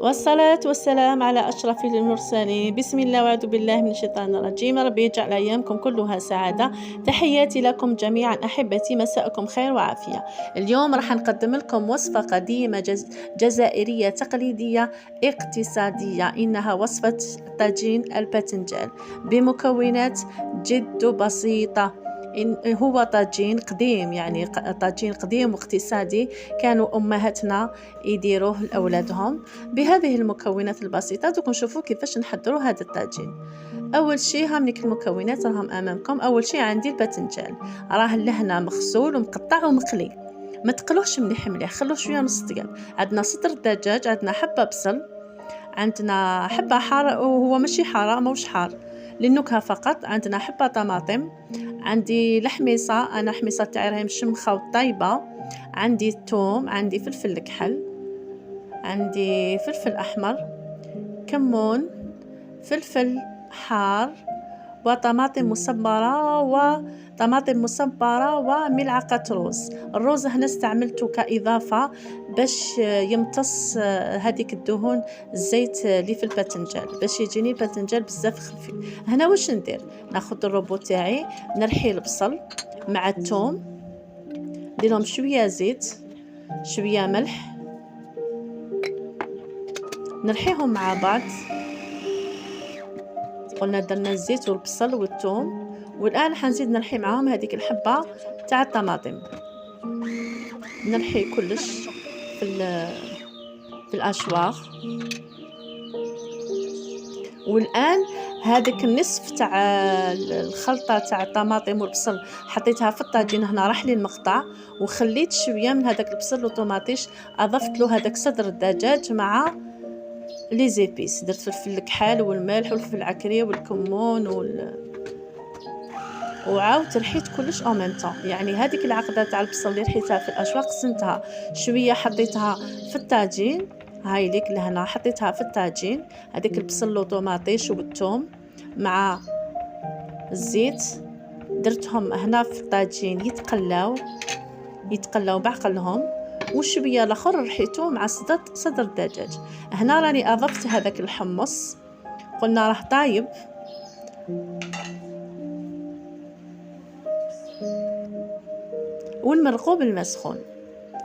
والصلاة والسلام على أشرف المرسلين. بسم الله وأعوذ بالله من الشيطان الرجيم. ربي يجعل أيامكم كلها سعادة. تحياتي لكم جميعا أحبتي، مساءكم خير وعافية. اليوم راح نقدم لكم وصفة قديمة جزائرية تقليدية اقتصادية، إنها وصفة طاجين الباذنجان بمكونات جد بسيطة. هو طاجين قديم، يعني طاجين قديم واقتصادي، كانوا أمهاتنا يديروه لأولادهم بهذه المكونات البسيطة. دوك نشوفوا كيفاش نحضروا هذا الطاجين. اول شيء هامنيك المكونات راهم امامكم. اول شيء عندي الباذنجان، راه لهنا مغسول ومقطع ومقلي، ما تقلوش مليح، خلوه شويه نص دقيق. عندنا صدر دجاج، عندنا حبه بصل، عندنا حبه حار وهو ماشي حاره، ماهوش حار للنكهه فقط. عندنا حبه طماطم، عندي الحميصه، انا حميصه تاعي راهي مشمخه وطيبه، عندي الثوم، عندي فلفل الكحل، عندي فلفل احمر، كمون، فلفل حار، وطماطم مصبرة وملعقة روز. الروز هنا استعملته كإضافة باش يمتص هذيك الدهون، الزيت اللي في الباذنجان، باش يجيني الباذنجان بزاف خفيف. هنا واش ندير؟ ناخذ الروبو تاعي، نرحي البصل مع الثوم، نديرهم شوية زيت، شوية ملح، نرحيهم مع بعض. قلنا درنا الزيت والبصل والثوم، والان حنزيد نرحي معاهم هذيك الحبه تاع الطماطم، نرحي كلش في الاشواغ. والان هذاك النصف تاع الخلطه تاع الطماطم والبصل حطيتها في الطاجين هنا، راح لي المقطع وخليت شويه من هذاك البصل والطوماطيش، اضفت له هذاك صدر الدجاج مع لي زيبيس، درت فلفل الكحل والملح والفلفل العكري والكمون وعاود رحيت كلش او ميم طون. يعني هذيك العقده تاع البصل اللي رحيتها في الاشواق قسمتها شويه، حطيتها في الطاجين، هاي ليك لهنا حطيتها في الطاجين، هذيك البصل والطوماطيش والثوم مع الزيت، درتهم هنا في الطاجين يتقلاو بعقلهم، وشويه الاخر رحيته مع صدر الدجاج. هنا راني اضفت هذاك الحمص، قلنا راه طايب، ونمرقو بالماء سخون،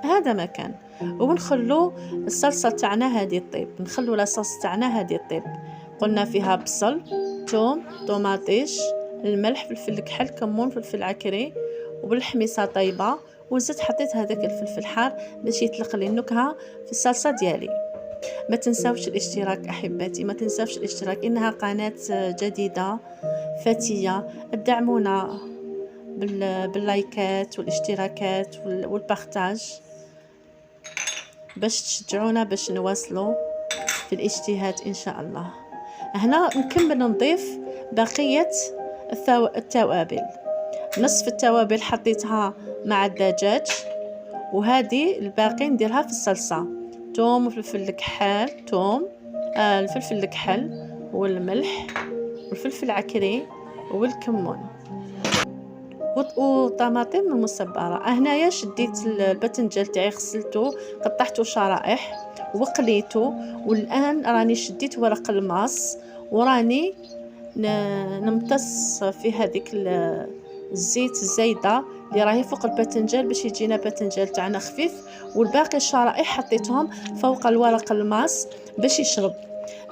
هذا ما كان. ونخلو الصلصه تاعنا هذه طيب، نخلو لاصوص تاعنا هذه طيب. قلنا فيها بصل، ثوم، طوماطيش، الملح، فلفل الكحل، كمون، فلفل عكري، وبالحميصه طيبه، وزدت حطيت هذاك الفلفل الحار باش يطلق لي النكهه في الصلصه ديالي. ما تنساوش الاشتراك احبتي، ما تنساوش الاشتراك، انها قناه جديده فتيه. ادعمونا باللايكات والاشتراكات والبارتاج باش تشجعونا باش نواصلوا في الاجتهاد ان شاء الله. هنا نكمل نضيف بقيه التوابل. نصف التوابل حطيتها مع الدجاج، وهذه الباقي نديرها في الصلصه، ثوم وفلفل الكحل، الفلفل الكحل والملح والفلفل العكري والكمون وطماطم المصبره. هنايا شديت الباذنجان تاعي، غسلته، قطعته شرائح وقليته، والان راني شديت ورق الماس وراني نمتص في هذيك الزيت الزايده اللي راهي فوق الباذنجان باش يجينا باذنجان تاعنا خفيف، والباقي الشرائح حطيتهم فوق الورق الماس باش يشرب.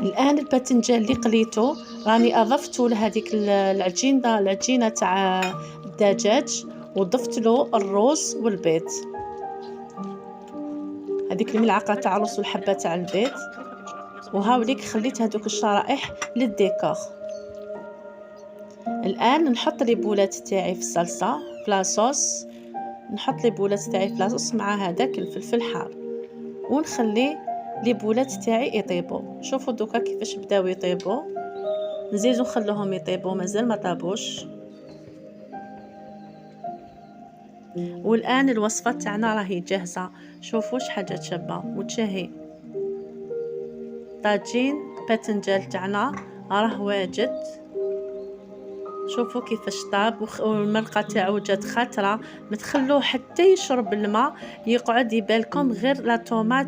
الان الباذنجان اللي قليته راني اضفته لهذيك العجينه تاع الدجاج، وضفت له الروز والبيض، هذيك الملعقه تاع الروز والحبه تاع البيض، وهاوليك خليت هذوك الشرائح للديكور. الان نحط لي بولات تاعي في الصلصه في لاصوص، نحط لي بولات تاعي في لاصوص مع هذاك الفلفل الحار، ونخلي لي بولات تاعي يطيبوا. شوفوا دوكا كيفاش بداو يطيبوا، نزيدو نخلوهم يطيبوا، مازال ما طابوش. والان الوصفه تاعنا راهي جاهزه. شوفوا حاجه شابه وتشهي. طاجين باذنجان تاعنا راه واجد. شوفوا كيفاش طاب والمرقه تاعو جات خطره. ما تخلوه حتى يشرب الماء، يقعد يبالكم غير لا طوماط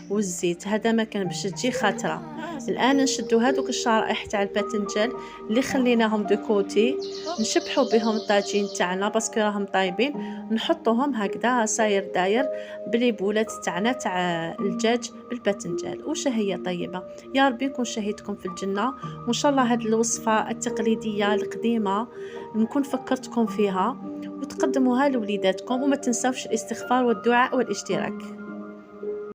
والزيت، هذا ما كان باش تجي خطره. الان نشدو هذوك الشرائح تاع الباذنجان اللي خليناهم دو كوتي، نشبحوا بهم الطاجين تاعنا باسكو راهم طايبين، نحطوهم هكذا صاير داير باليبولات تاعنا تاع الدجاج بالباذنجان. وشهيه طيبه، يا ربي نكون شهيتكم في الجنه. وان شاء الله هذه الوصفه التقليديه القديمه نكون فكرتكم فيها وتقدموها لوليداتكم، وما تنساوش الاستغفار والدعاء والاشتراك.